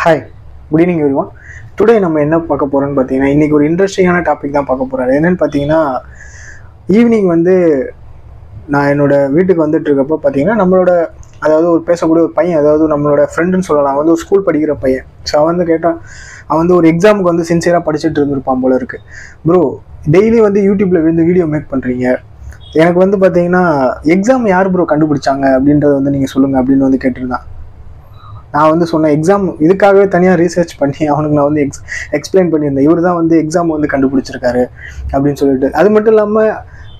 Hi, good evening everyone. Today நம்ம என்ன பார்க்க போகிறோம்னு பார்த்தீங்கன்னா, இன்றைக்கி ஒரு இன்ட்ரெஸ்டிங்கான டாபிக் தான் பார்க்க போகிறேன். என்னென்னு பார்த்தீங்கன்னா, ஈவினிங் நான் என்னோடய வீட்டுக்கு வந்துட்டுருக்கப்போ பார்த்தீங்கன்னா, அதாவது ஒரு பேசக்கூடிய ஒரு பையன், அதாவது நம்மளோட ஃப்ரெண்டுன்னு சொல்லலாம். ஒரு ஸ்கூல் படிக்கிற பையன். ஸோ அவன் கேட்டான், அவன் ஒரு எக்ஸாமுக்கு சின்சியராக படிச்சுட்டு இருந்திருப்பான் போல இருக்குது. ப்ரோ, டெய்லி யூடியூப்பில் வீடியோ மேக் பண்ணுறீங்க, எனக்கு பார்த்தீங்கன்னா எக்ஸாம் யார் ப்ரோ கண்டுபிடிச்சாங்க அப்படின்றத நீங்கள் சொல்லுங்கள் அப்படின்னு கேட்டிருந்தான். நான் சொன்னேன், எக்ஸாம் இதுக்காகவே தனியாக ரீசர்ச் பண்ணி அவனுக்கு நான் எக்ஸ்பிளைன் பண்ணியிருந்தேன். இவர் தான் எக்ஸாம் கண்டுபிடிச்சிருக்காரு அப்படின்னு சொல்லிட்டு. அது மட்டும் இல்லாமல்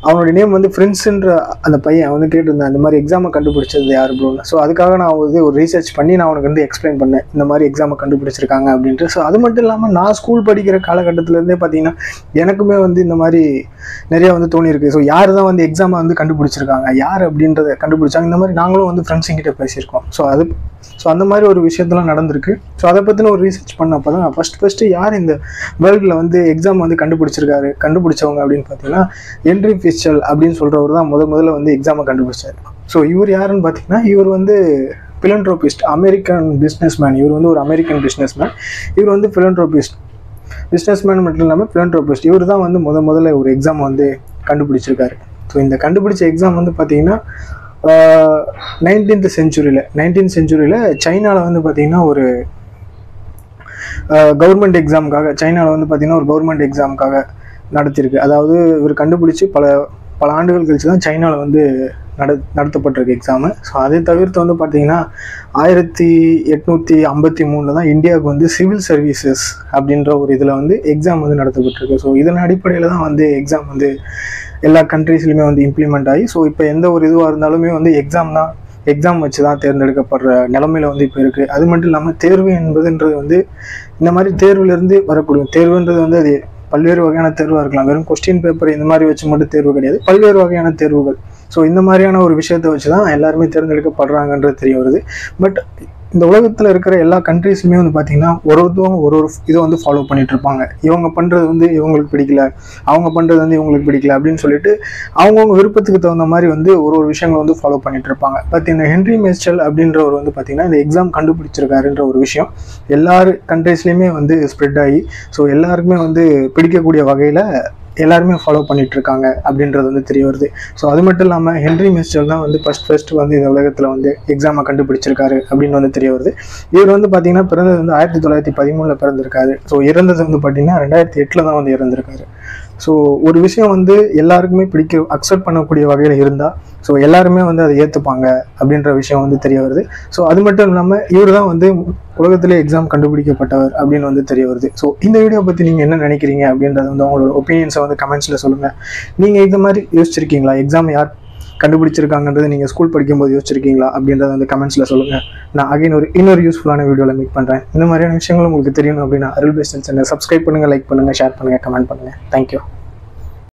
அவனுடைய நேம் ஃப்ரெண்ட்ஸுன்ற அந்த பையன் கேட்டிருந்தேன், இந்த மாதிரி எக்ஸாமை கண்டுபிடிச்சது யார் ப்ரோன்னு. ஸோ அதுக்காக நான் ஒரு ரீசர்ச் பண்ணி நான் அவனுக்கு எக்ஸ்பிளைன் பண்ணேன், இந்த மாதிரி எக்ஸாமை கண்டுபிடிச்சிருக்காங்க அப்படின்ட்டு. ஸோ அது மட்டும் இல்லாமல் நான் ஸ்கூல் படிக்கிற காலகட்டத்திலேருந்தே பார்த்தீங்கன்னா எனக்குமே இந்த மாதிரி நிறையா தோணியிருக்கு. ஸோ யார் தான் எக்ஸாமை கண்டுபிடிச்சிருக்காங்க, யார் அப்படின்றத கண்டுபிடிச்சாங்க, இந்த மாதிரி நாங்களும் ஃப்ரெண்ட்ஸுங்கிட்ட பேசியிருக்கோம். ஸோ அந்த மாதிரி ஒரு விஷயத்தெல்லாம் நடந்திருக்கு. ஸோ அதை பற்றின ஒரு ரீசர்ச் பண்ணப்போ தான் ஃபஸ்ட்டு யார் இந்த வேர்ல்டில் எக்ஸாம் கண்டுபிடிச்சவங்க அப்படின்னு பார்த்தீங்கன்னா, ஹென்றி ஃபிட்சல் அப்படின்னு சொல்கிறவர் தான் முதல்ல எக்ஸாமை கண்டுபிடிச்சார். ஸோ இவர் யாருன்னு பார்த்தீங்கன்னா, இவர் பிலன்ட்ரோபிஸ்ட், அமெரிக்கன் பிஸ்னஸ் மேன். இவர் ஒரு அமெரிக்கன் பிஸ்னஸ் மேன். இவர் பிலன்ட்ரோபிஸ்ட், பிஸ்னஸ் மேன் மட்டும் இல்லாமல் பிலன்ட்ரோபிஸ்ட். இவர் தான் முதல்ல ஒரு எக்ஸாம் கண்டுபிடிச்சிருக்காரு. ஸோ இந்த கண்டுபிடிச்ச எக்ஸாம் பார்த்தீங்கன்னா 19th செஞ்சுரியில் சைனாவில் பார்த்தீங்கன்னா ஒரு கவர்மெண்ட் எக்ஸாமுக்காக, சைனாவில் பார்த்தீங்கன்னா ஒரு கவர்மெண்ட் எக்ஸாமுக்காக நடத்தியிருக்கு. அதாவது இவர் கண்டுபிடிச்சி பல ஆண்டுகள் கழிச்சு தான் சைனாவில் நடத்தப்பட்டிருக்கு எக்ஸாமு. ஸோ அதை தவிர்த்து பார்த்தீங்கன்னா 1853 தான் இந்தியாவுக்கு சிவில் சர்வீசஸ் அப்படின்ற ஒரு இதில் எக்ஸாம் நடத்தப்பட்டிருக்கு. ஸோ இதன் அடிப்படையில் தான் எக்ஸாம் எல்லா கண்ட்ரீஸ்லையுமே இம்ப்ளிமெண்ட் ஆகி, ஸோ இப்போ எந்த ஒரு இதுவாக இருந்தாலுமே எக்ஸாம் வச்சு தான் தேர்ந்தெடுக்கப்படுற நிலமையில இப்போ இருக்குது. அது மட்டும் இல்லாமல் தேர்வு என்பதுன்றது இந்த மாதிரி தேர்வுலேருந்து வரக்கூடிய தேர்வுன்றது அது பல்வேறு வகையான தேர்வாக இருக்கலாம். வெறும் கொஸ்டின் பேப்பர் இந்த மாதிரி வச்சு மட்டும் தேர்வு கிடையாது, பல்வேறு வகையான தேர்வுகள். ஸோ இந்த மாதிரியான ஒரு விஷயத்தை வச்சு தான் எல்லாருமே தேர்ந்தெடுக்கப்படுறாங்கன்றது தெரிய வருது. பட் இந்த உலகத்தில் இருக்கிற எல்லா கண்ட்ரீஸுமே பார்த்தீங்கன்னா ஒருத்தவங்க ஒரு இதை ஃபாலோ பண்ணிட்டு இருப்பாங்க. இவங்க பண்ணுறது இவங்களுக்கு பிடிக்கல, அவங்க பண்ணுறது இவங்களுக்கு பிடிக்கல அப்படின்னு சொல்லிட்டு அவங்கவுங்க விருப்பத்துக்கு தகுந்த மாதிரி ஒரு விஷயங்கள் ஃபாலோ பண்ணிட்டு இருப்பாங்க. பட் இந்த ஹென்றி ஃபிட்சல் அப்படின்றவர் பார்த்தீங்கன்னா இந்த எக்ஸாம் கண்டுபிடிச்சிருக்காருன்ற ஒரு விஷயம் எல்லாரு கண்ட்ரீஸ்லையுமே ஸ்ப்ரெட் ஆகி, ஸோ எல்லாருக்குமே பிடிக்கக்கூடிய வகையில் எல்லாருமே ஃபாலோ பண்ணிட்டு இருக்காங்க அப்படின்றது தெரிய வருது. ஸோ அது மட்டும் இல்லாமல் ஹென்றி ஃபிட்சல் தான் ஃபர்ஸ்ட் இந்த உலகத்தில் எக்ஸாமை கண்டுபிடிச்சிருக்காரு அப்படின்னு தெரிய வருது. இவர் பார்த்தீங்கன்னா பிறந்தது 1913 பிறந்திருக்காரு. ஸோ இறந்தது பார்த்தீங்கன்னா 2008 தான் இறந்திருக்காரு. ஸோ ஒரு விஷயம் எல்லாருக்குமே அக்செப்ட் பண்ணக்கூடிய வகையில் இருந்தால், ஸோ எல்லாருமே அதை ஏற்றுப்பாங்க அப்படின்ற விஷயம் தெரிய வருது. ஸோ அது மட்டும் இல்லாமல் இவர் தான் உலகத்திலே எக்ஸாம் கண்டுபிடிக்கப்பட்டவர் அப்படின்னு தெரிய வருது. ஸோ இந்த வீடியோ பற்றி நீங்கள் என்ன நினைக்கிறீங்க அப்படின்றத உங்களோட ஒப்பீனியன்ஸை கமெண்ட்ஸில் சொல்லுங்கள். நீங்கள் இந்த மாதிரி யோசிச்சிருக்கீங்களா, எக்ஸாம் யார் கண்டுபிடிச்சிருக்காங்கன்றது நீங்கள் ஸ்கூல் படிக்கும்போது யோசிச்சிருக்கீங்களா அப்படின்றத கமெண்ட்ஸில் சொல்லுங்கள். நான் அகைன் இன்னொரு யூஸ்ஃபுல்லான வீடியோவில் மீட் பண்ணுறேன். இந்த மாதிரியான விஷயங்கள் உங்களுக்கு தெரியணும் அப்படின்னா அருள் பேஸ்ட் சேனலை சப்ஸ்கிரைப் பண்ணுங்கள், லைக் பண்ணுங்கள், ஷேர் பண்ணுங்கள், கமெண்ட் பண்ணுங்கள். தேங்க்யூ.